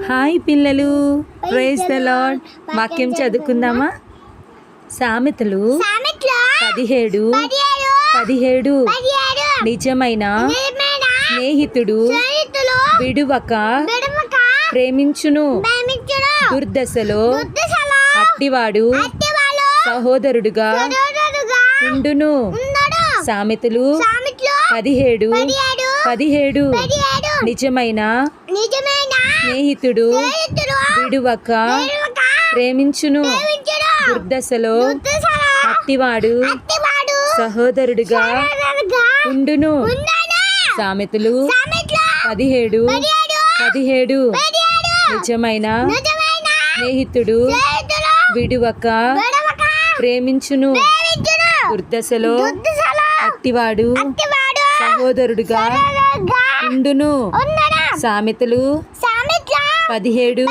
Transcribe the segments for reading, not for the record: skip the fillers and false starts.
Hi పిల్లలు, praise the lord. వాక్యం చదువుకుందామా? సామెతలు 17:17 నిజమైన స్నేహితుడు విడువక ప్రేమించును, దుర్దశలో అట్టివాడు సహోదరుడుగా ఉండును. సామెతలు 17:17 నిజమైన స్నేహితుడు విడువక ప్రేమించును, దుర్దశలో అట్టివాడు సహోదరుడుగా ఉండును. సామెతలు 17:17 నిజమైన స్నేహితుడు విడువక ప్రేమించును, దుర్దశలో అట్టివాడు సహోదరుడుగా ఉండును. సామెతలు 17:17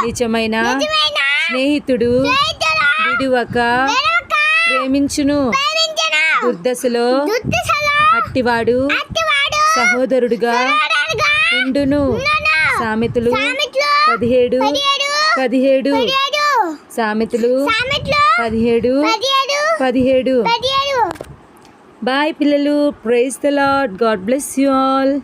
నిజమైన స్నేహితుడు విడువక ప్రేమించును, దుర్దశలో అట్టివాడు సహోదరుడుగా ఉండును. సామెతలు 17:17 సామెతలు 17:17 బాయ్ పిల్లలు. Praise the lord. God bless you all.